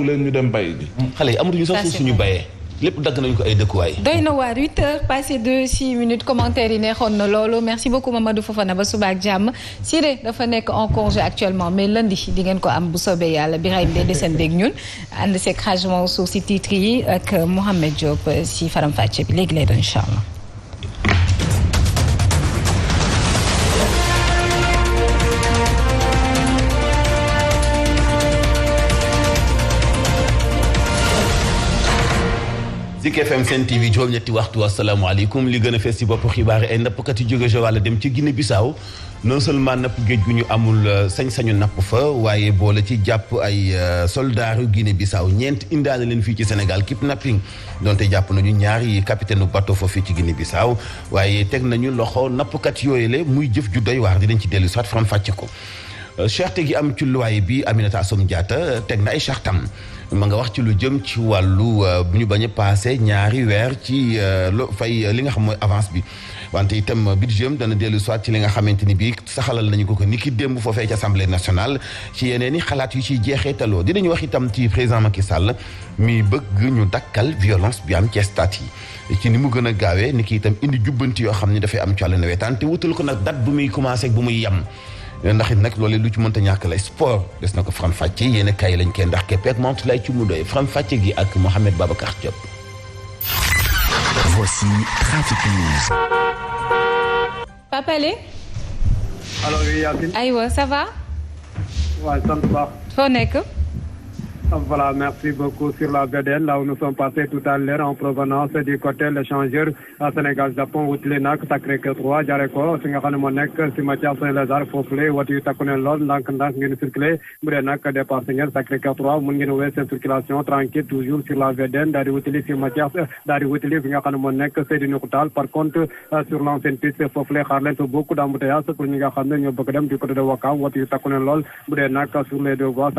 leen ñu dem bay ji. xale yi amatuñu sax suñu bayee. lépp dagg nañu ko ay dëkkuwaay. doy na waar 8h passé de 6 minutes commentaire yi neexoon na loolu merci beaucoup Mamadou Fofana ba suba ak jàmm Siré dafa nekk en congé actuellement mais lundi di ngeen ko am bu soobee yàlla Birahim de desen beeg ñun ànd seeg Hadj Mansour si titre yi ak Mouhamed Diop si faram fàcce bi léegi lay doon incha allah. Zik FM Sen TV juróom-ñetti waxtu asalaamaaleykum li gën a fees ci bopp xibaar ay nappkat yu jóge Joal dem ci Guinée Bissau non seulement napp géej gu ñu amul sañ-sañu napp fa waaye boole ci jàpp ay soldaaru Guinée Bissau ñeent indaale leen fii ci Sénégal kidnapping donte jàpp nañu ñaari capitaine bateau fa fii ci Guinée Bissau waaye teg nañu loxo nappkat yooyu le muy jëf ju doy waar dinañ ci dellu soit faram fàcce ko cherté gi am ci luwaay bi Aminata Assome Diatta teg na ay chartam ma nga wax ci lu jëm ci wàllu bu ñu bañ a passé ñaari weer ci fay li nga xam mooy avance bi wante itam budget dana dellu soit ci li nga xamante ni bii saxalal nañu ko ni ki démb foofee ci assemblée nationale ci yeneen i xalaat yu ciy jeexeetaloo dinañu wax itam ci président Macky Sall mi bëgg ñu dakkal violence bi am ci stade yi ci ni mu gën a gaawee ni ki itam indi jubbanti yoo xam ni dafay am ci wàllu nawetaan te wutal ko nag date bu muy commencé ak bu muy yem. ndax it nag loolu lu ci mënta ñàkk lay sport des na ko faram fàcce yéen kay lañ koy ndax keppeek moom lay ci mu doy faram fàcce gi ak Mohamed Babacar Diop. Voici Trafic News. Papa Alé. allo oui Yacine. aywa ça va. waaw sant baax. foo nekk. Voilà, merci beaucoup sur la VDN. Là où nous sommes passés tout à l'heure en provenance du côté l'échangeur à Sénégal-Japon wutile nag Sacré-Cœur 3 jaaree ko fi nga xam ne moo nekk si Mathias Saint-Lazare foofule watu yu takku ne lool ndànk-ndànk ngeen circulé bu dee nag dépassé ngeen Sacré-Cœur 3 mun ngeen wéy seen circulation tranquille toujours sur la VDN daal di wutili si Mathias daal di wutili fi nga xam ne moo nekk Seydou Nourou par contre sur l'ancienne piste foofule xaar leen fa beaucoup d'embouteillage pour ñi nga xam ne ñoo bëgg dem du côté de Ouakam watu yu takku ne lool bu dee nag sur les deux voies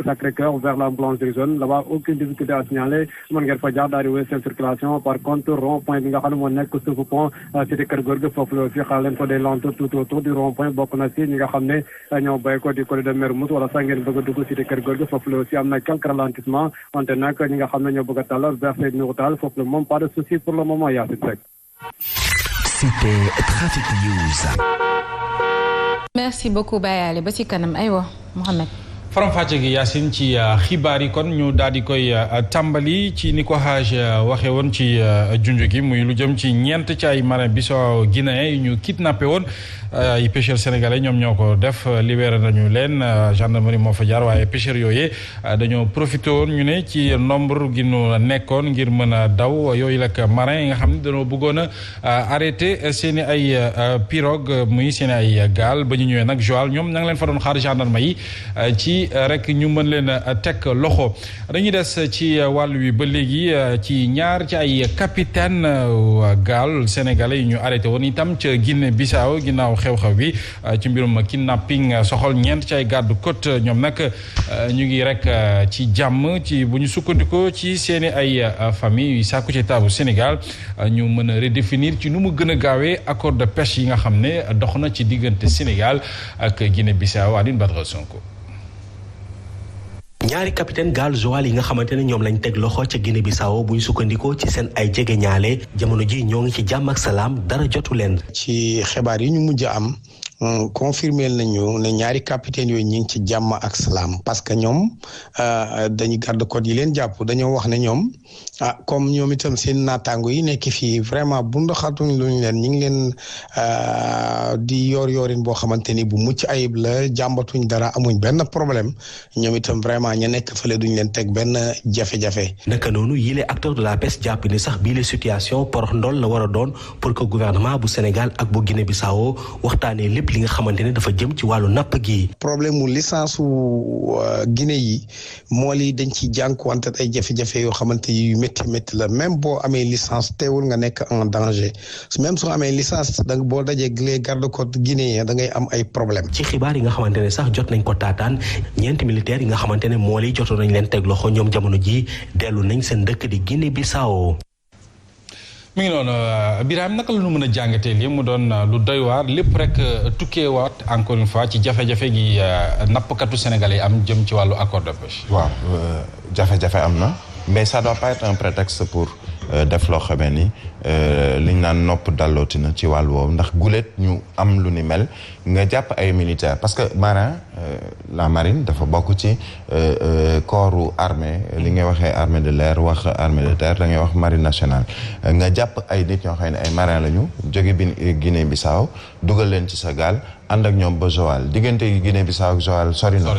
Sacré-Cœur vers la zone là-bas aucune difficulté à signaler mën ngeen fa jaar daal di wéy seen circulation par contre rond-point bi nga xam ne moo nekk suufu pont cité Kër Gorgui foofu la aussi xaar leen fa des lenteurs tout autour du rond-point bokk na si ñi nga xam ne ñoo béy ko du côté de Mermoz wala sax ngeen bëgg a dugg cité Kër Gorgui foofu la aussi am na quelques ralentissements wante nag ñi nga xam ne ñoo bëgg a tàllal vers Seydou Nourou Tall foofu la moom pas de souci pour le moment yaa si teg. C'était Trafic News. merci beaucoup Baye Alé ba ci kanam aywa Mohamed. faram-fàcce gi Yacine ci xibaar yi kon ñu daal di koy tàmbali ci ni ko Haj waxee woon ci junj gi muy lu jëm ci ñeent ci ay marins bissau guinéens yi ñu kidnappé woon ay pêcheurs sénégalais ñoom ñoo ko def libéré nañu leen gendarmerie moo fa jaar waaye pêcheurs yooyu dañoo profité woon ñu ne ci nombre gi ñu nekkoon ngir mën a daw yooyu lak marins yi nga xam ne dañoo bëggoon a arrêté seen i ay pirogue muy seen i ay gaal ba ñu ñëwee nag Joal ñoom ña ngi leen fa doon xaar gendarme yi ci rek ñu mën leen a teg loxo dañuy des ci wàll wi ba léegi ci ñaar ci ay capitaine gaal sénégalais yi ñu arrêté woon itam ca Guinée Bissau ginnaaw xew-xew bi ci mbirum kidnapping soxol ñeent ci ay garde côte ñoom nag ñu ngi rek ci jàmm ci bu ñu sukkandikoo ci seeni ay famille yu sàkku ci taabu Sénégal ñu mën a redéfinir ci nu mu gën a gaawee accord de pêche yi nga xam ne dox na ci diggante Sénégal ak Guinée Bissau Aline Badara Sonko. ñaari capitaine gaal Joal yi nga xamante ne ñoom lañ teg loxo ca Guinée Bissau bu ñu sukkandikoo ci seen ay jege ñaale jamono ji ñoo ngi ci jàmm ak salaam dara jotu leen. ci xibaar yi ñu mujj am confirmer nañu ne ñaari capitaine yooyu ñu ngi ci jàmm ak salaam parce que ñoom dañu garde côte yi leen jàpp dañoo wax ne ñoom comme ñoom itam seen naataango yi nekk fii vraiment bu ndoxatuñ luñ leen ñu ngi leen di yoorin boo xamante ni bu mucc ayib la jàmbatuñ dara amuñ benn problème ñoom itam vraiment ña nekk fële duñ leen teg benn jafe-jafe. naka noonu yile acteur de la pêche jàpp ni sax bii la situation porox ndol la war a doon pour que gouvernement bu Sénégal ak bu Guinée Bissau waxtaanee lépp li nga xamante ne dafa jëm ci wàllu napp gi. problème mu licence wu Guinée yi mool yi dañ ci jànkuwante ay jafe-jafe yoo xamante yu métti la même boo amee licence teewul nga nekk en danger même soo amee licence da boo dajee les garde-côtes guinéens da ngay am ay problème. ci xibaar yi nga xamante ne sax jot nañ ko taataan ñeenti militaires yi nga xamante ne mool yi jotoon nañ leen teg loxo ñoom jamono ji dellu nañ seen dëkk di Guinée Bissau. mi ngi noonu Birame naka la ñu mën a jàngatee lii mu doon lu doy waar lépp rek tukkeewaat encore une fois ci jafe-jafe gi nappkatu sénégalais am jëm ci wàllu accord de pêche. waaw jafe-jafe am na mais ça doit pas être un prétexte pour def loo xamee ni liñ naan nopp dallooti na ci wàllu woowu ndax gulet ñu am lu ni mel nga jàpp ay militaires parce que marin la marine dafa bokk ci corps armée li ngay waxee armée de l'air wax armée de terre da ngay wax marine nationale nga jàpp ay nit ñoo xam ne ay marin lañu jóge bi Guinée Bissau dugal leen ci sa gaal ànd ak ñoom ba Joal diggante Guinée Bissau ak Joal sori na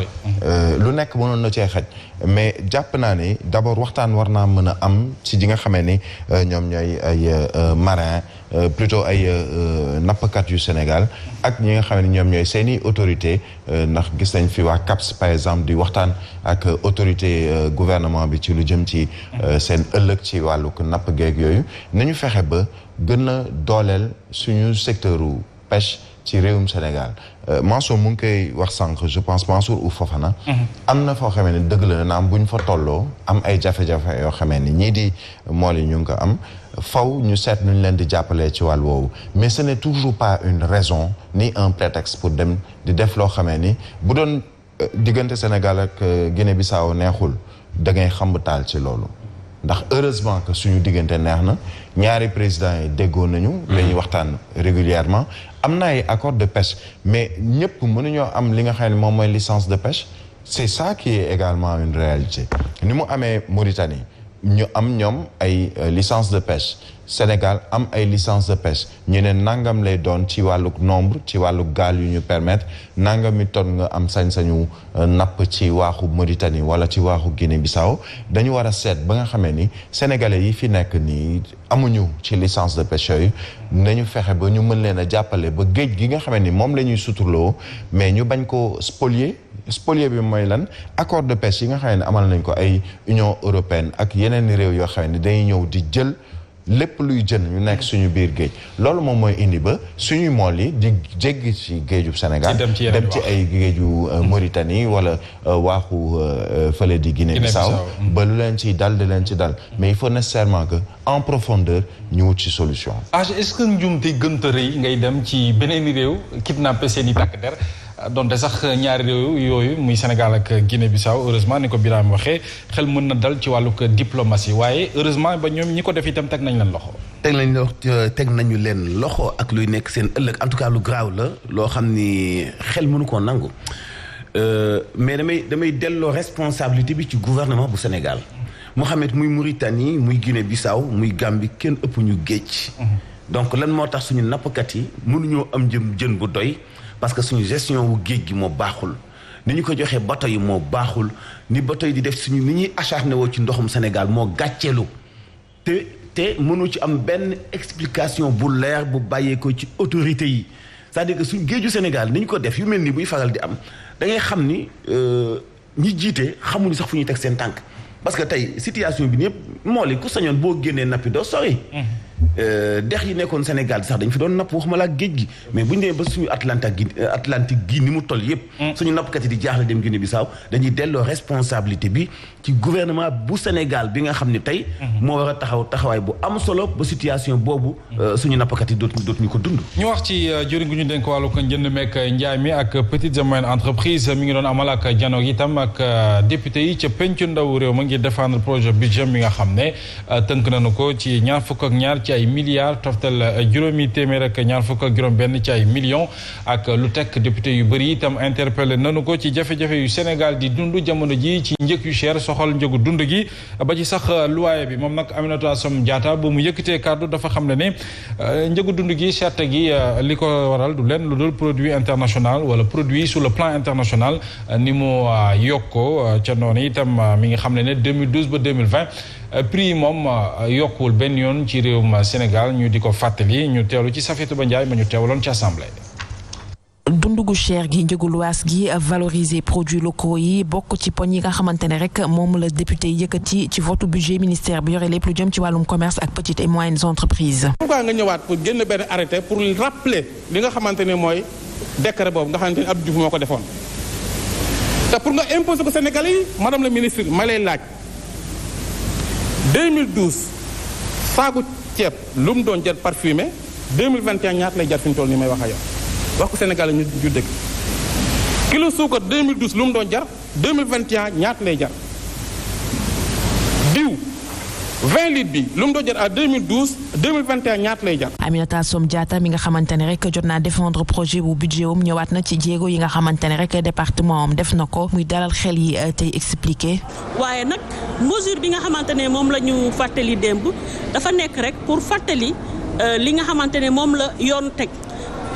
lu nekk mënoon na cee xaj mais jàpp naa ni d'abord waxtaan war naa mën a am ci ji nga xamee ni ñoom ñooy ay marin plutôt ay nappkat yu Sénégal ak ñi nga xam ne ñoom ñooy seeni autorité ndax gis nañ fi waa CAPS par exemple di waxtaan ak autorité gouvernement bi ci lu jëm ci seen ëllëg ci wàllu napp geeg yooyu nañu fexe ba gën a dooleel suñu secteur u pêche ci réewum Sénégal Mansour mu ngi koy wax sànq je pense Mansour ou Fofana am na foo xamee ne dëgg la na am bu ñu fa tolloo am ay jafe-jafe yoo xamee ni ñii di mool yi ñu ngi ko am faw ñu seet nu ñu leen di jàppalee ci wàll woowu mais ce n'est toujours pas une raison ni un prétexte pour dem di def loo xamee ni bu doon diggante Sénégal ak Guinée-Bissau neexul da ngay xamb taal ci loolu ndax heureusement que suñu diggante neex na ñaari présidents yi déggoo nañu dañuy waxtaan régulièrement am na ay accord de pêche mais ñëpp mënuñoo am li nga xam ne moom mooy licence de pêche c'est ça qui est également une réalité ni mu amee Mauritanie ñu am ñoom ay licence de pêche Sénégal am ay licence de pêche ñu ne nangam lay doon ci wàllu nombre ci wàllu gaal yu ñu permettre nangam mi ton nga am sañ-sañu napp ci waaxu Mauritanie wala ci waaxu Guinée-Bissau dañu war a seet ba nga xamee ni sénégalais yi fi nekk nii amuñu ci licence de pêche yooyu nañu fexe ba ñu mën leen a jàppale ba géej gi nga xamee ni moom la ñuy suturloo mais ñu bañ ko spolier bi mooy lan accord de pêche yi nga xam ne amal nañ ko ay Union européenne ak yeneen réew yoo xam ne dañuy ñëw di jël lépp luy jën ñu nekk suñu biir géej loolu moom mooy indi ba suñuy mool yi di jéggi ci géejub Sénégal dem ci ay géeju Mauritanie wala waaxu fële di Guinée-Bissau ba lu leen ci dal di leen ci dal mais il faut nécessairement que en profondeur ñu wut ci solution est-ce que njuumte gënta rëy ngay dem ci beneen réew kidnappé seen i takk der donte sax ñaari réew yooyu muy Sénégal ak Guinée-Bissau heureusement ni ko Birame waxee xel mën na dal ci wàllug diplomatie waaye heureusement ba ñoom ñi ko def itam teg nañ leen loxo. ak luy nekk seen ëllëg en tout cas lu graaw la loo xam ni xel mënu koo nangu mais damay delloo responsabilité bi ci gouvernement bu Sénégal moo xam ne muy Mauritanie muy Guinée-Bissau muy Gambie kenn ëpp ñu géej. donc lan moo tax suñu nappkat yi mënuñoo am jën bu doy. parce que suñu gestion wu géej gi moo baaxul ni ñu ko joxee bateau yi moo baaxul ni bateau yi di def suñu ni ñuy acharné woo ci ndoxum Sénégal moo gàcceelu te mënu ci am benn explication bu leer bu bàyyeekoo ci autorités yi c'est-à-dire que suñu géeju Sénégal ni ñu ko def yu mel nii buy faral di am da ngay xam ni ñi jiite xamuñu sax fu ñuy teg seen tànk parce que tey situation bi ñëpp moo li ku sañoon boo génnee nappi doo sori. dex yi nekkoon Sénégal sax dañ fi doon napp waxuma la géej gi mais bu ñu demee ba suñu Atlantique gi ni mu toll yëpp suñu nappkat yi di jaaxle dem Guinée-Bissau dañuy delloo responsabilité bi ci gouvernement bu Sénégal bi nga xam ne tey moo war a taxawaay bu am solo ba situation boobu suñu nappkat yi dootuñu ko dund. ñu wax ci jëriñ gu ñu dénk wàllu ko njënd meek njaay mi ak petites et moyennes entreprises mi ngi doon amal ak janoog itam ak député yi ca pencu ndaw réew ma ngir défendre projet budget mi nga xam ne tënk nañu ko ci ñaar fukk ak ñaar ci ay milliards toftal juróomi téeméer ak ñaar fukk ak juróom benn ci ay millions ak lu tekk député yu bëri itam interpellé nanu ko ci jafe-jafe yu Sénégal di dund jamono ji ci njëg yu cher soxal njëgu dund gi ba ci sax loyer bi moom nag Aminata Assome Diatta bu mu yëkkatee kàddu dafa xam ne njëgu dund gi cherté gi li ko waral du leen lu dul produit international wala produit sur le plan international ni mu yokkoo ca noonu itam mi ngi xam ne 2012 ba 2020 prix yi moom yokkuwul benn yoon ci réewum Sénégal ñu di ko fàttali ñu teewlu ci Safiatou Ba Ndiaye ma ñu teewaloon ci assemblée. dundu gu cher gi njëgu luwaas gi valoriser produits locaux yi bokk ci poñ yi nga xamante ne rek moom la député yëkkati ci votu budget ministère bi yore lépp lu jëm ci wàllum commerce ak petites et moyennes entreprises. pourquoi nga ñëwaat pour génn benn arrêté pour rappeler li nga xamante ne mooy décret boobu nga xamante ne Abdou Diouf moo ko defoon te pour nga imposer ko Sénégalais yi madame la ministre ma lay laaj 2012 saagu ceeb lu mu doon jar parfumé 2021 ñaata lay jar fi ñu toll nii may wax ak yow wax ko Sénégal ñu dëgg kilo suukar 2012 lu mu doon jar 2021 ñaata lay jar diw 20 litres bi lu mu doon jar à 2012 2021 ñaata lay jar. Aminata Assome Diatta mi nga xamante ne rek jot naa défendre projet bu budget wum ñëwaat na ci jéego yi nga xamante ne rek département am def na ko muy dalal xel yi tey expliqué. waaye nag mesure bi nga xamante ne moom la ñu fàttali démb dafa nekk rek pour fàttali li nga xamante ne moom la yoon teg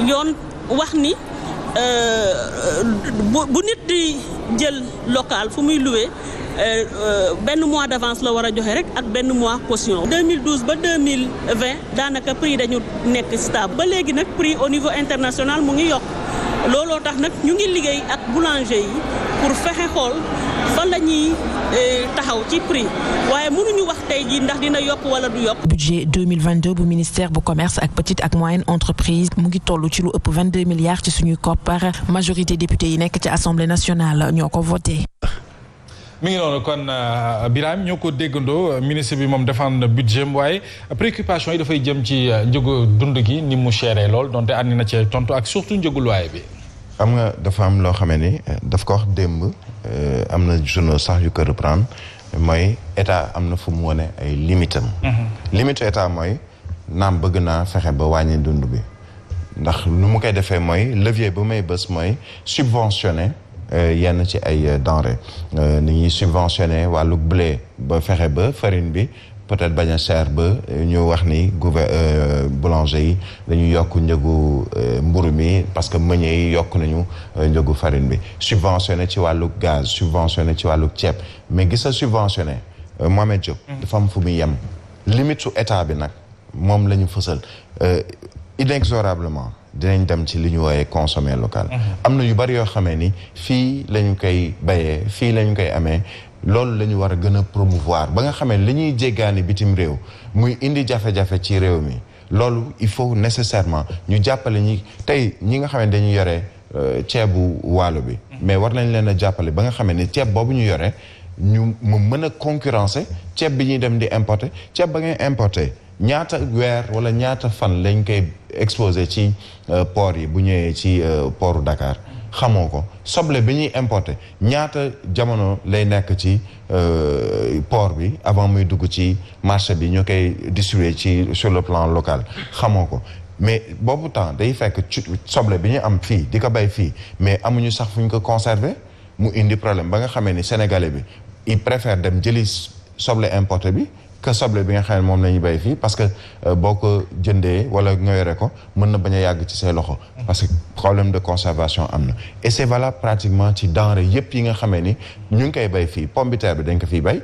yoon wax ni bu nit di jël local fu muy loué. benn mois d'avance la war a joxe rek ak benn mois caution 2012 ba 2020 daanaka prix dañu nekk stable ba léegi nag prix au niveau international mu ngi yokk looloo tax nag ñu ngi liggéey ak boulanger yi pour fexe xool fan la ñuy taxaw ci prix waaye mënuñu wax tey jii ndax dina yokk wala du yokk. budget 2022 bu ministère bu commerce ak petite ak moyenne entreprise mu ngi toll ci lu ëpp 22 milliards ci suñuy koppar majorité député yi nekk ci assemblée nationale ñoo ko voté. mi ngi noonu kon Birame ñoo ko déggandoo ministre bi moom défendre budget waaye préoccupation yi dafay jëm ci njëgu dund gi ni mu chéré lool donte àndi na ci tontu ak surtout njëgu loyer bi. xam nga dafa am loo xamee ni daf ko wax démb am na journaux sax yu ko reprendre mooy état am na fu mu wone ay limitam limite état mooy naam bëgg naa fexe ba wàññi dund bi ndax nu mu koy defee mooy levier ba may bës mooy subventionné yenn ci ay denrées ni ñuy subventionné wàllu blé ba fexe ba farine bi peut-être bañ a cher ba ñu wax ni boulanger yi dañu yokk njëgu mburu mi parce que meunier yi yokk nañu njëgu farine bi subventionné ci wàllu gaz subventionné ci wàllu ceeb mais gis nga subventionné Mohamed Diop dafa am fu muy yem limite su état bi nag moom la ñu fësal inexorablement dinañ dem ci li ñu wooyee consommer local am na yu bari yoo xamee ni fii la ñu koy bayee fii la ñu koy amee loolu la ñu war a gën a promouvoir ba nga xamee li ñuy jéggaani bitim réew muy indi jafe-jafe ci réew mi loolu il faut nécessairement ñu jàppale ñi tey ñi nga xam ne dañuy yore ceebu waalo bi mais war nañ leen a jàppale ba nga xamee ni ceeb boobu ñu yore ñu mu mën a concurrencer ceeb bi ñuy dem di importer ceeb ba ngay importer ñaata weer wala ñaata fan lañ koy exposé ci port yi bu ñëwee ci portu Dakar xamoo ko soble bi ñuy importer ñaata jamono lay nekk ci port bi avant muy dugg ci marché bi ñu koy distribuer ci sur le plan local xamoo ko mais boobu temps day fekk soble bi ñu am fii di ko bay fii mais amuñu sax fu ñu ko conserver mu indi problème ba nga xamee ni sénégalais bi il préfère dem jëli soble importé bi que soble bi nga xam ne moom la ñuy bay fii parce que boo ko jëndee wala nga yore ko mën na bañ a yàgg ci say loxo parce que problème de conservation am na et c'est valable pratiquement ci denrée yépp yi nga xamee ni ñu ngi koy bay fii pomme de terre bi dañ ko fiy bay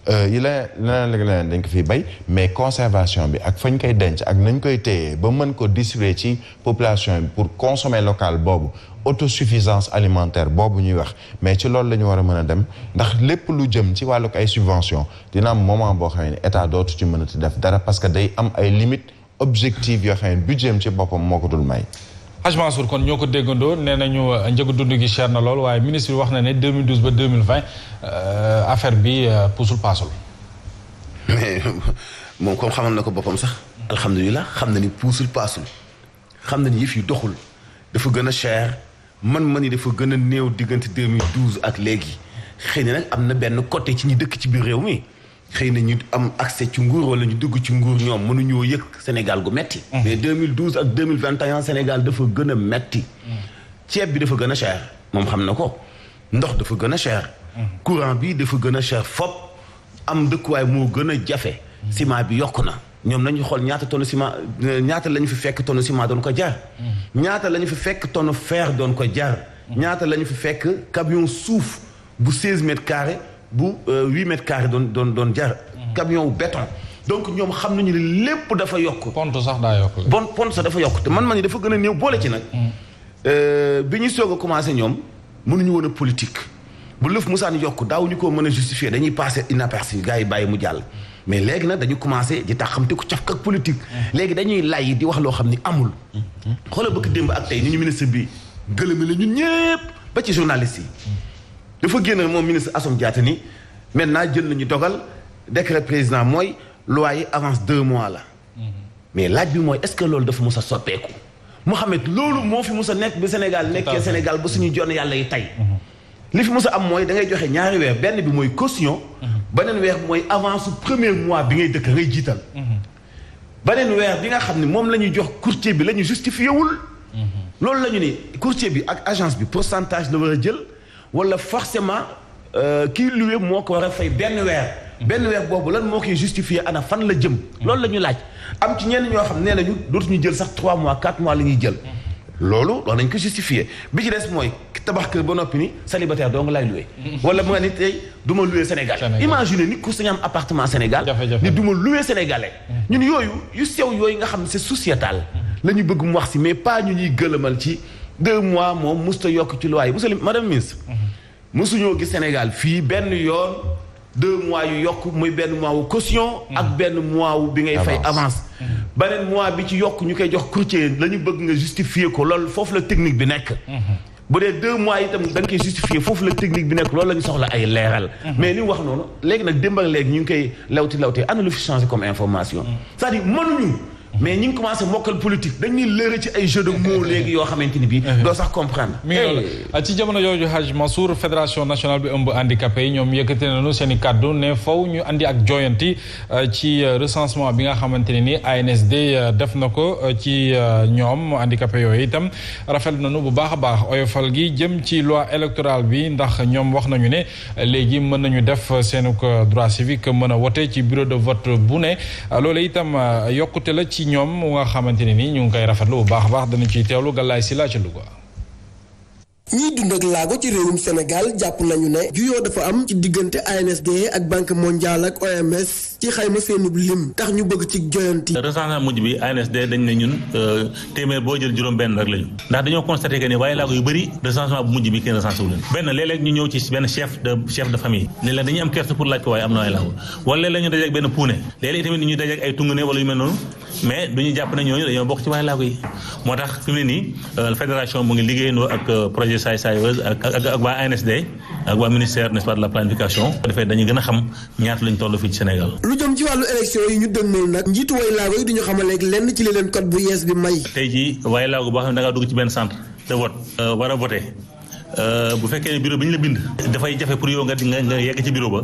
yi leneen dañ ko fiy bay mais conservation bi ak fañ koy denc ak nañ koy téyee ba mën ko distribuer ci population bi pour consommer local boobu autosuffisance alimentaire boobu ñuy wax mais ci loolu la ñu war a mën a dem ndax lépp lu jëm ci wàllu ay subvention dina am moment boo xam ne état dootu ci mën a ti def dara parce que day am ay limites objectives yoo xam ne budget ci boppam moo ko dul may. Hadj Mansour kon ñoo ko déggandoo nee nañu njëgu dund gi cher na lool waaye ministre bi wax na ne 2012 ba 2020 affaire bi puusul paasul. mais moom comme xamal na ko boppam sax. alhamdulilah xam na ni puusul paasul xam na ni yëf yi doxul dafa gën a cher. man yi dafa gën a néew diggante 2012 ak léegi xëy na nag am na benn côté ci ñi dëkk ci biir réew mi xëy na ñu am accès ci nguur wala ñu dugg ci nguur ñoom mënuñoo yëg Sénégal gu metti mais 2012 ak 2021 Sénégal dafa gën a metti ceeb bi dafa gën a cher moom xam na ko ndox dafa gën a cher courant bi dafa gën a cher fop am dëkkuwaay moo gën a jafe ciment bi yokk na ñoom nañu xool ñaata tonne ciment ñaata la ñu fi fekk tonne ciment doon ko jar ñaata la ñu fi fekk tonne fer doon ko jar ñaata la ñu fi fekk camion suuf bu 16 mètres carrés bu 8 mètres carrés doon jar camion wu béton donc ñoom xam nañu ne lépp dafa yokk pont sax daa yokk pont sax dafa yokk te man yi dafa gën a néew boole ci nag bi ñu soog a commencé ñoom mënuñu woon a politique bu lëf musaan yokk daawuñu ko mën a justifier dañuy passé inaperçu gars yi bàyyi mu jàll mais léegi nag dañu commencé di tax xam te ko caf ak politique léegi dañuy lay di wax loo xam ni amul xoolal bëgg démb ak tey ni ñu ministre bi gëlëme la ñun ñëpp ba ci journaliste yi dafa génn moom ministre Assome Diatta ni maintenant jël nañu dogal décret président mooy loyer avance 2 mois la mais laaj bi mooy est-ce que loolu dafa mës a soppeeku Mouhamed loolu moo fi mës a nekk bi Sénégal nekkee Sénégal ba suñu jonn yàlla yi tey li fi mës a am mooy da ngay joxe ñaari weer benn bi mooy caution beneen weer bi mooy avance premier mois bi ngay dëkk ngay jiital beneen weer bi nga xam ne moom la ñuy jox courtier bi la ñu justifié wul loolu la ñu ni courtier bi ak agence bi pourcentage la war a jël wala forcément kii loué moo ko war a fay benn weer boobu lan moo koy justifié ana fan la jëm loolu la ñu laaj am ci ñenn ñoo xam nee nañu dootuñu jël sax 3 mois 4 mois la ñuy jël loolu nañ ko justifié bi ci des mooy tabax kër ba noppi ni célibataire dong lay loué wala mu nga ni tey du ma loué Sénégal imagine ni ku sañ am appartement Sénégal ni du ma loué sénégalais ñun yooyu yu sew yooyu nga xam ne c'est sociétal la ñu bëgg mu wax si mais pas ñu ñuy gëlëmal ci 2 mois moom musta yokk ci loi yi monsieur madame ministre musuñoo gis Sénégal fii benn yoon 2 mois yu yokk muy benn mois wu caution ak benn mois wu bi ngay fay avance beneen mois bi ci yokk ñu koy jox courtier la ñu bëgg nga justifier ko loolu foofu la technique bi nekk bu dee 2 mois itam da nga koy justifier foofu la technique bi nekk loolu la ñu soxla ay leeral mais li mu wax noonu léegi nag démb ak léegi ñu ngi koy lawti ana lu fi changé comme information c'est-à-dire mënuñu mais ñi ngi commencé mokkal politique dañuy lëre ci ay jeu de mots léegi yoo xamante ni bii doo sax comprendre mi ngi loolu ci jamono jooju Hadj Mansour fédération nationale bi ëmb handicapé yi ñoom yëkkate nañu seen i kàddu ne faw ñu andi ak jooyanti ci recensement bi nga xamante ne ni ANSD def na ko ci ñoom handicapé yooyu itam rafetlu nañu bu baax a baax oyofal gi jëm ci loi électorale bi ndax ñoom wax nañu ne léegi mën nañu def seen droit civique mën a wote ci bureau de vote bu ne loolu itam yokkute la ci ñoom mu nga xamante ne ni ñu ngi koy rafetlu bu baax a baax danañ ciy teewlu Galaye Sylla ci Louga. ñiy dund ak laago ci réewum Sénégal jàpp nañu ne juyoo dafa am ci diggante ANSD ak banque mondiale ak OMS ci xayma seenub lim tax ñu bëgg ci joyanti. recensement mujj bi ANSD dañ ne ñun téeméer boo jël juróom-benn rek lañu ndax dañoo constaté que ne waaye laago yu bëri recensement bu mujj bi kenn recensé wu leen benn léeg-léeg ñu ñëw ci benn chef de famille léeg-léeg dañuy am kersa pour laaj ko waaye am na ay laago wala léeg-léeg ñu dajeek benn puune léeg-léeg tamit ñu dajeek ay tungune wala yu mel noonu mais duñu jàpp ne ñooñu dañoo bokk ci waaye laago yi moo tax fi mu ne nii fédération mu ngi liggéeyandoo ak projet saay-saayeuse ak waa ANSD ak waa ministère n'est-ce pas de la planification defee dañu gën a xam ñaata lañ toll fii ci Sénégal. lu jëm ci wàllu élection yi ñu dëgmal nag njiitu way laago yi duñu xamaleeg lenn ci li leen code bu yees bi may. tey jii waaye laago boo xam ne da ngaa dugg ci benn centre de vote war a voter bu fekkee ne bureau bi ñu la bind dafay jafe pour yow nga yegg ci bureau ba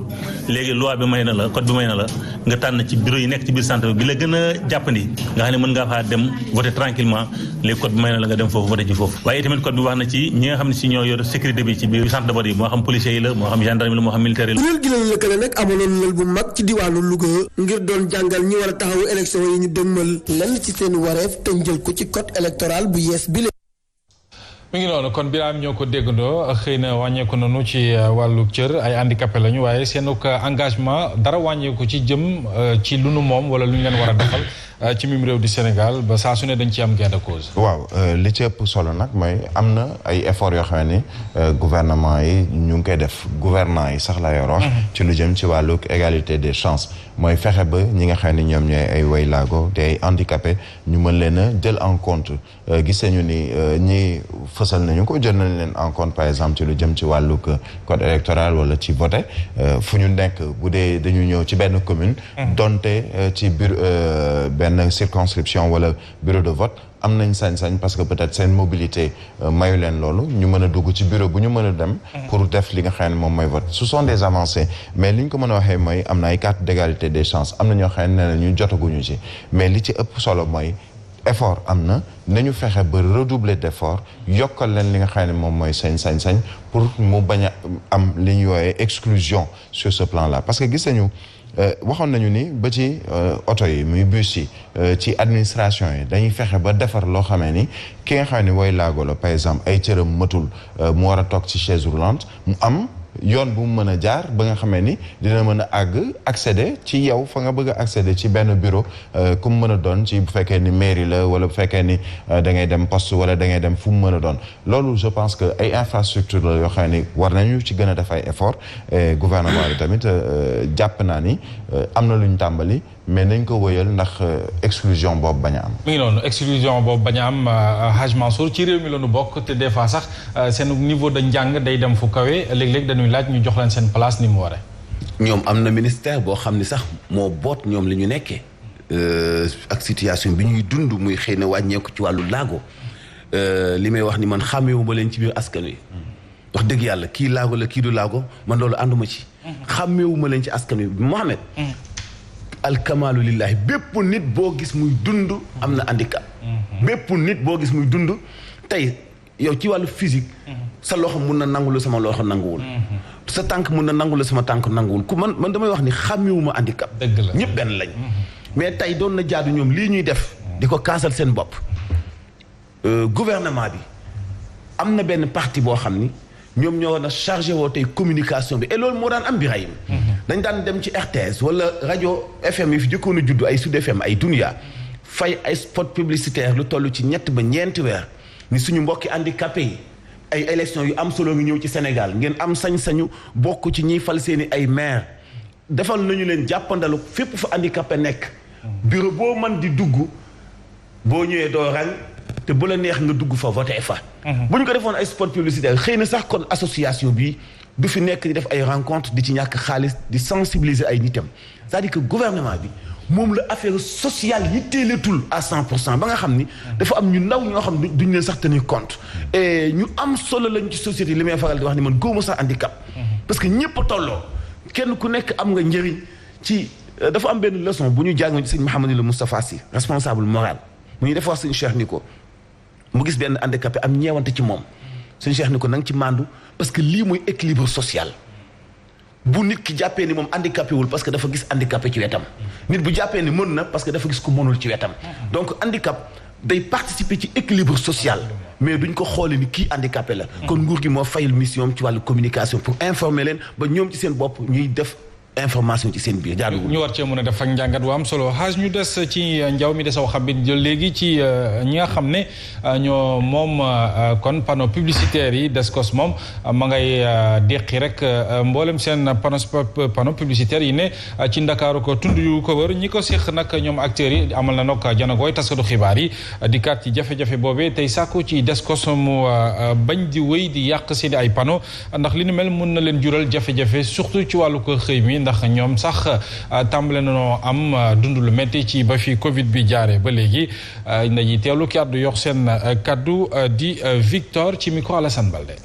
léegi loi bi may na la code bi may na la nga tànn ci bureau yi nekk ci biir centre bi la gën a jàppandi nga xam ne mën ngaa faa dem voter tranquillement léegi code bi may na la nga dem foofu voter ci foofu waaye tamit code bi wax na ci ñi nga xam ne si ñoo yor sécurité bi ci biir centre de vote yi moo xam policiers yi la moo xam gendarme yi la moo xam militaire yi la. kuréel gi leen lëkkale nag amaloon lël bu mag ci diwaanu Louga ngir doon jàngal ñi war a taxawu élection yi ñu dëgmal lenn ci seen wareef te jël ko ci code électoral bu yees bi. mi ngi noonu kon Birame ñoo ko déggandoo xëy na wàññeeku nañu ci wàllu cër ay handicapé lañu waaye seenug engagement dara wàññeeku ci jëm ci lu nu moom wala lu ñu leen war a defal ci mim réew di Sénégal ba saa su ne dañ ci am gain de cause. waaw li ci ëpp solo nag mooy am na ay efforts yoo xam ne gouvernement yi ñu ngi koy def gouvernants yi sax la yor wax ci lu jëm ci wàllu égalité des chances mooy fexe ba ñi nga xam ne ñoom ñooy ay way laago te ay handicapé ñu mën leen a jël en compte gis nañu ni ñi fësal nañu ko jël nañ leen en compte par exemple ci lu jëm ci wàllu code électoral wala ci voté fu ñu nekk bu dee dañu ñëw ci benn commune donte ci bureau benn circonscription wala bureau de vote am nañ sañ-sañ parce que peut-être seen mobilité mayu leen loolu ñu mën a dugg ci bureau bu ñu mën a dem pour def li nga xam ne moom mooy vote ce sont des avancées mais li ñu ko mën a waxee mooy am na ay carte d'égalité des chances am na ñoo xam ne ñu jotaguñu ci mais li ci ëpp solo mooy effort am na nañu fexe ba redoubler d'effort yokkal leen li nga xam ne moom mooy seen sañ-sañ pour mu bañ a am li ñu wooyee exclusion sur ce plan là parce que gis nañu waxoon nañu ni ba ci oto yi muy bus yi ci administration yi dañuy fexe ba defar loo xamee ni ki nga xam ne way laago la par exemple ay cëram matul mu war a toog ci chaise roulante mu am yoon bu mu mën a jaar ba nga xamee ni dina mën a accéder ci yow fa nga bëgg a accéder ci benn bureau ku mu mën a doon ci bu fekkee ni mairie la wala bu fekkee ni da ngay dem poste wala da ngay dem fu mu mën a doon loolu je pense que ay infrastructure la yoo xam ni war nañu ci gën a def ay effort gouvernement bi tamit jàpp naa ni am na lu ñu tàmbali mais nañ ko wëyal ndax exclusion boobu bañ a am. mi ngi noonu exclusion boobu bañ a am Hadj Mansour ci réew mi la ñu bokk te des fois sax seen niveau de njàng day dem fu kawe léeg-léeg dañuy laaj ñu jox leen seen place ni mu waree. ñoom am na ministère boo xam ni sax moo boot ñoom li ñu nekkee ak situation bi ñuy dund muy xëy na wàññeeku ci wàllu laago li may wax ni man xàmmeewu ma leen ci biir askan wi wax dëgg yàlla kii laago la kii du laago man loolu ànduma ci xàmmeewu ma leen ci askan wi Mohamed alkamaalu lillahi bépp nit boo gis muy dund am na handicap bépp nit boo gis muy dund tey yow ci wàllu physique sa loxo mun na nangu lu sama loxo nanguwul sa tànk mun na nangu lu sama tànk nanguwul ku man damay wax ni xàmmewuma handicap ñëpp benn lañ mais tey doon na jaadu ñoom lii ñuy def di ko kaasal seen bopp gouvernement bi am na benn parti boo xam ni ñoom ñoo war a chargé woo tey communication bi et loolu moo daan am Birahim dañ daan dem ci RTS wala rajo FM yi fi jëkkoon a juddu ay Sud FM ay Dunia fay ay spot publicitaire lu toll ci 3 ba 4 weer ni suñu mbokki handicapé yi ay élection yu am solo ngi ñëw ci Sénégal ngeen am sañ-sañu bokk ci ñiy fal seeni ay maire defal nañu leen jàppandalu fépp fa handicapé nekk bureau boo mën di dugg boo ñëwee doo rang te bu la neex nga dugg fa voté fa bu ñu ko defoon ay spot publicitaire xëy na sax kon association bi du fi nekk di def ay rencontre di ci ñàkk xaalis di sensibiliser ay nitam c'est-à-dire que gouvernement bi moom la affaire sociale yitteeletul à 100% ba nga xam ni dafa am ñu ndaw ñoo xam ne duñ leen sax tenir compte et ñu am solo lañ ci société li may faral di wax ni man góoma sax handicap parce que ñëpp a tolloo kenn ku nekk am nga njëriñ ci dafa am benn leçon bu ñu jàngoon ci sëñ Mouhamadou Moustapha Sy responsable moral mu ñu def wax sëñ Cheikh ni ko mu gis benn handicapé am ñeewante ci moom sëñ Cheikh ni ko na nga ci màndu parce que lii mooy équilibre social bu nit ki jàppee ni moom handicapé wul parce que dafa gis handicapé ci wetam nit bu jàppee ni mën na parce que dafa gis ku mënul ci wetam donc handicap day participer ci équilibre social mais duñ ko xoole ni kii handicapé la kon nguur gi moo fayal mission ci wàllu communication pour informer leen ba ñoom ci seen bopp ñuy def information ci seen biir jaaduwul ñu war cee mën a def ak njàngat bu am solo xaaj ñu des ci njaw mi desaw xabit jël léegi ci ñi nga xam ne ñoo moom kon panneau publicitaire yi Descos moom ma ngay déqi rek mboolem seen panneau publicitaire yi ne ci Ndakaaru ko tund yu ko wër ñi ko séq nag ñoom acteurs yi amal na nag janagooy taskatu xibaar yi dikkaat ci jafe-jafe boobee tey sàkku ci Descos mu bañ di wéy di yàq seeni ay panneau ndax li ni mel mun na leen jural jafe-jafe surtout ci wàllu ko xëy mi ndax ñoom sax tàmbale nañoo am dund lu métti ci ba fi Covid bi jaaree ba léegi dañuy teewlu kàddu yox seen kàddu di Victor ci micro Alassane Balde.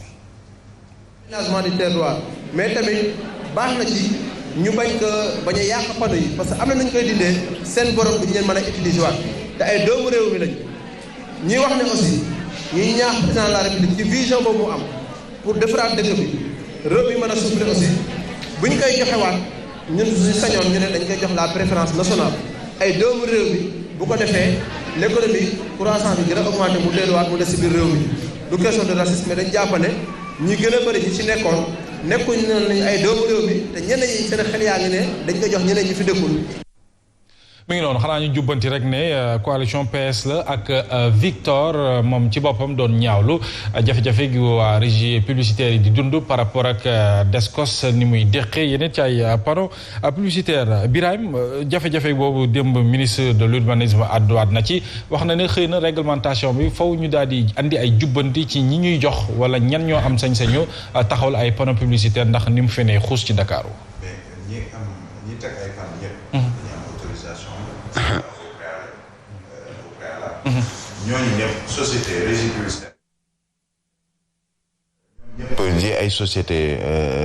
aménagement du territoire mais tamit baax na ci ñu bañ a yàq panneau yi parce que am na nañu koy dindee seen borom duñu leen mën a utiliser waat te ay doomu réew mi lañ ñuy wax ne aussi ñuy ñaax président de la République ci vision boobu mu am pour defaraat dëkk bi réew mi mën a souffler aussi bu ñu koy joxewaat ñun suñu sañoon ñu ne dañ koy jox la préférence nationale ay doomu réew mi bu ko defee l'économie croissance bi gën a augmenté mu delluwaat mu des si biir réew mi du question de racisme mais dañ jàpp ne ñi gën a bëri ñi ci nekkoon nekkuñ nañu ay doomu réew mi te ñeneen ñi seen xel yaa ngi ne dañ koy jox ñeneen ñi fi dëkkul. mi ngi noonu xanaa ñu jubbanti rek ne coalition PS la ak Victor moom ci boppam doon ñaawlu jafe-jafe gi waa régie publicitaire yi di dund par rapport ak Descos ni muy déqee yeneen ci ay panneau publicitaire Birahim jafe-jafe boobu démb ministre de l'urbanisme àdduwaat na ci wax na ne xëy na réglementation bi faw ñu daal di andi ay jubbanti ci ñi ñuy jox wala ñan ñoo am sañ-sañu taxawal ay panneau publicitaire ndax ni mu fenee xuus ci Dakaaru. ñi teg ay panneau yëpp. ñooñu ñëpp société régie publicitaire ñëpp ji ay société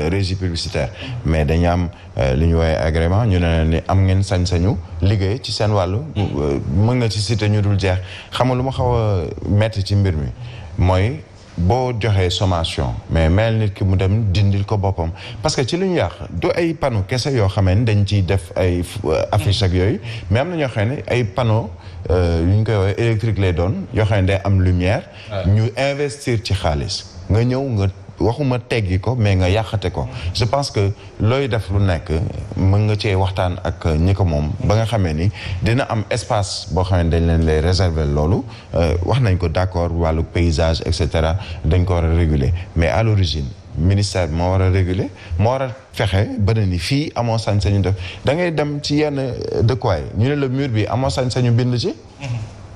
régie publicitaire mais dañu am li ñu woowee agrément ñu ne ni am ngeen sañ-sañu liggéey ci seen wàllu mën na ci cité ñu dul jeex xam nga lu ma xaw a metti ci mbir mi mooy boo joxee sommation mais mel nit ki mu dem dindil ko boppam parce que ci lu ñu yàq du ay panneau kese yoo xamee ne dañ ciy def ay affiche ak yooyu mais am na ñoo xam ne ay panneau yu ñu koy woowee électrique lay doon yoo xam ne day am lumière ñu investir ci xaalis nga ñëw nga waxuma teggi ko mais nga yàqate ko je pense que looy def lu nekk mën nga cee waxtaan ak ñi ko moom ba nga xamee ni dina am espace boo xam ne dañ leen lay réserver loolu wax nañ ko d'accord wàllu paysage et cetera dañ ko war a réguler mais à l'origine ministère moo war a réguler moo war a fexe ba ne ni fii amoo sañ-sañu def da ngay dem ci yenn dëkkuwaay ñu ne la mur bi amoo sañ-sañu bind ci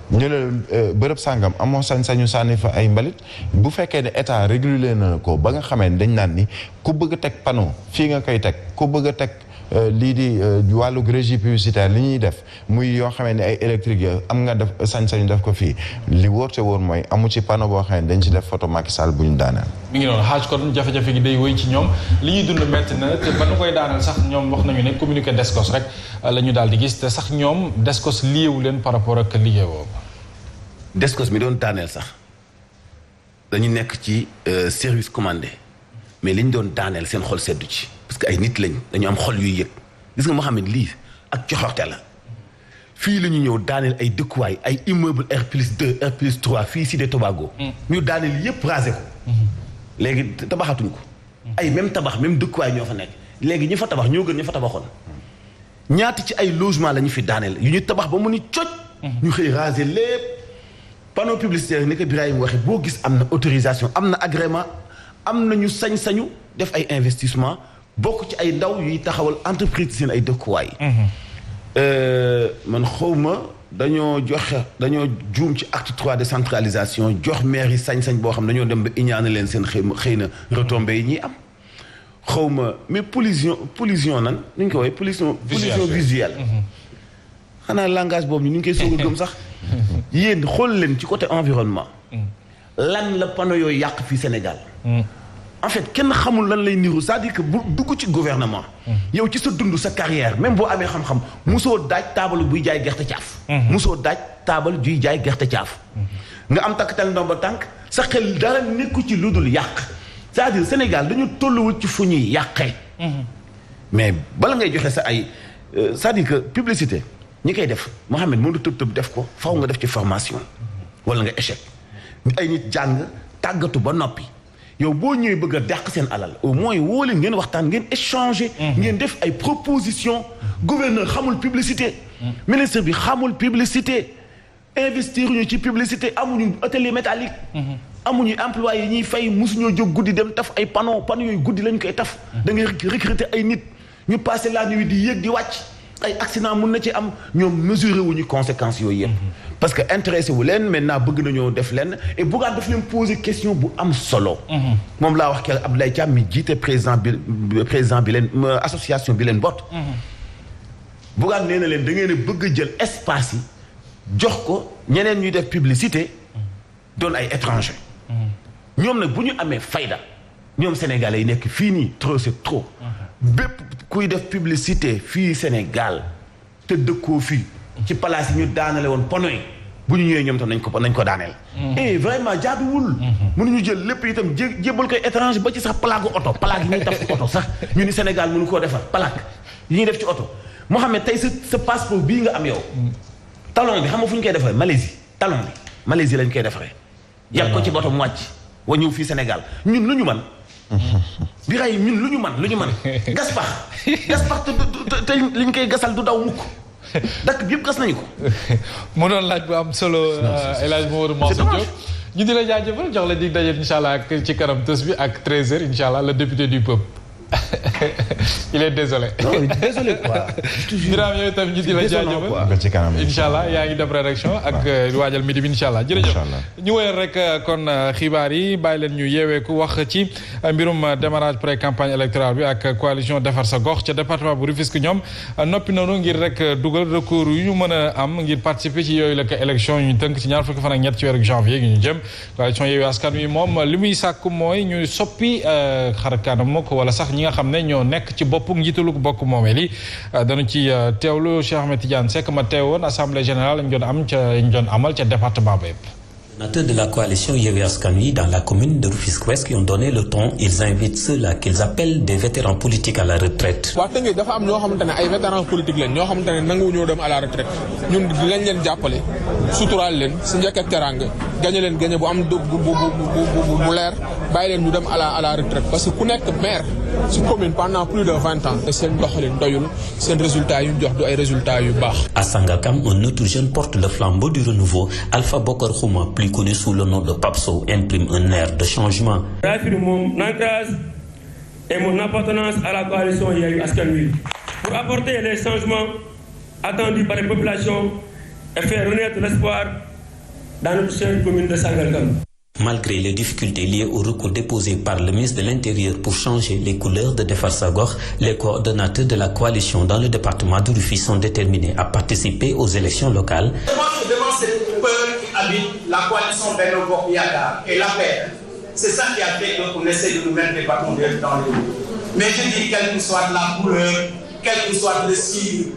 ñu ne bërëb sàngam amoo sañ-sañu sànni fa ay mbalit bu fekkee ne état régulier na ko ba nga xamee ne dañ naan ni ku bëgg a teg panneau fii nga koy teg ku bëgg a teg lii di wàllu régie publicitaire li ñuy def muy yoo xamee ne ay électrique ya am nga def sañ-sañ def ko fii li wóor te wóor mooy amu ci panneau boo xam ne dañ ci def photo Macky Sall bu ñu daaneel. mi ngi noonu xaaj kon jafe-jafe gi day wéy ci ñoom li ñuy dund métti na te ba nu koy daaneel sax ñoom wax nañu ne communiqué Descos rek la ñu daal di gis te sax ñoom Descos liewu leen par rapport ak liggéey boobu. Descos mi doon daaneel sax dañu nekk ci service commandé mais li ñu doon daaneel seen xol seddu ci parce que ay nit lañ dañu am xol yuy yëg gis nga Mouhamed lii ak coxorte la fii la ñu ñëw daaneel ay dëkkuwaay ay immeuble R+2 R+3 fii Cité Tobago ñu daaneel yëpp rasé ko léegi tabaxatuñ ko ay même tabax même dëkkuwaay ñoo fa nekk léegi ñi fa tabax ñoo gën ñi fa tabaxoon ñaata ci ay logement la ñu fi daaneel yu ñu tabax ba mu ni coj ñu xëy rasé lépp panneau publicitaire ni ko Birahim waxee boo gis am na autorisation am na agrément am nañu sañ-sañu def ay investissement bokk ci ay ndaw yuy taxawal entreprise seen ay dëkkuwaay man xawma dañoo juum ci acte 3 décentralisation jox maire yi sañ-sañ boo xam dañoo dem ba iñaana leen seen xëy na retombées yi ñuy am xawma mais pollution nan nu ñu ko woowee pollution visuelle xanaa langage boobu ñu ngi koy soog a gëm sax yéen xool leen ci côté environnement lan la panneau yooyu yàq fii Sénégal en fait kenn xamul lan lay niru c'est-à-dire que bu dugg ci gouvernement yow ci sa dund sa carrière même boo amee xam-xam musoo daaj taabal buy jaay gerte caaf musoo daaj taabal juy jaay gerte caaf nga am takkatal ndomba tànk sa xel dara nekku ci lu dul yàq c'est-à-dire Sénégal dañu tolluwul ci fu ñuy yàqee mais bala ngay joxe sa ay c'est-à-dire que publicité ñi koy def Mohamed mënu tëb def ko faw nga def ci formation wala nga échec ay nit jàng tàggatu ba noppi yow boo ñëwee bëgg a dàq seen alal au moins woo leen ngeen waxtaan ngeen échanger ngeen def ay proposition gouverneur xamul publicité ministre bi xamul publicité investir ñu ci publicité amuñu atelier métallique amuñu employé yi ñuy fay mosuñoo jóg guddi dem taf ay panneau yooyu guddi lañ koy taf da ngay recruter ay nit ñu passer la nuit di yéeg di wàcc ay accident mun na ci am ñoom mesurer wuñu conséquences yooyu yëpp parce que intéressé wu leen maintenant bëgg nañoo def leen et Bougane daf leen poser question bu am solo moom laa wax keroog Abdoulaye Thiam mi jiite président bi leen association bi leen bot Bougane nee na leen da ngeen a bëgg a jël espace yi jox ko ñeneen ñuy def publicité doon ay étranger ñoom nag bu ñu amee fayda ñoom sénégalais yi nekk fii nii trop c'est trop bépp kuy def publicité fii Sénégal te dëkkoo fii ci palaas yi ñu daanale woon panneau yi bu ñu ñëwee ñoom tam nañ ko daaneel et vraiment jaaduwul mënuñu jël lépp itam jébbal koy étranger ba ci sax plaque oto plaque yi ñuy taf ci oto sax ñu ni Sénégal mënu koo defar plaque yi ñuy def ci oto Mohamed tey sa passeport bii nga am yow talon bi xam nga fu ñu koy defaree Malaisie talon bi Malaisie lañ koy defaree yàgg ko ci boto mu wàcc wa ñëw fii Sénégal ñun lu ñu man Birahim ñun lu ñu man gas pax te liñ koy gasal du daw mukk dakk bi yëpp gas nañu ko mu doon laaj bu am solo El Hadj Mamadou Mansour Diop ñu di la jaajëfal jox la dig daje incha allah ak ci kanam tës bi ak 13h incha allah le député du peuple il est désolé. non désolé quoi. Birame yow itam ñu di la jaajëfal incha allah yaa ngi dem rédaction ak waajal midi bi incha allah jërëjëf. ñu woyal rek kon xibaar yi bàyyi leen ñu yeeweeku wax ci mbirum démarrage pré campagne électorale bi ak coalition defar sa gox ca département bu Rufisque ñoom noppi noonu ngir rek dugal recours yu ñu mën a am ngir participer ci yooyu la ko élection yu ñu tënk ci ñaar fukki fan ak ñett ci weeru janvier gi ñu jëm coalition Yewwi Askan Wi moom li muy sàkk mooy ñu soppi xar kanam ko wala sax ñi nga xam ne ñoo nekk ci bopp njiitalu bokk moomeel yi dañu ci teewlu Cheikh Ahmed Tidiane Seck ma teewoon assemblée générale lañ doon amal ca département ba yëpp. De la coalition Yewwi Askan Wi dans la commune de Rufisque-Ouest qui ont donné le ton, ils invitent ceux-là qu'ils appellent des vétérans politiques à la retraite. waa Tëngéej dafa am ñoo xamante ne ay vétérans politiques lañ ñoo xamante ne nangu ñoo dem à la retraite ñun lañ leen jàppale suturaal leen si njëkk ak teraanga gañe leen gañe bu am bu leer bàyyi leen ñu dem à la retraite parce que ku nekk maire si commune pendant plus de 20 ans seen doxalin doyul seen résultats yu ñu jox du ay résultats yu baax. À Sangalkam, un autre jeune porte le flambeau du renouveau, Alpha Bokar Khouma, connu sous le nom de Papso, imprime un air de changement. J'affirme mon ancrage et mon appartenance à la coalition Yewwi Askan Wi pour apporter les changements attendus par les populations et faire renaître l'espoir dans notre chère commune de Sangalkam. Malgré les difficultés liées au recours déposé par le ministre de l'Intérieur pour changer les couleurs de Defar Sa Gox, les coordonnateurs de la coalition dans le département de Rufisque sont déterminés à participer aux élections locales. Je pense que devant cette peur qui habite la coalition Benno Bokk Yakaar et l'APR, c'est ça qui a fait qu'on essaie de nous mettre des bâtons dans les roues. Mais je dis, quelle que soit la couleur, quel que soit le style,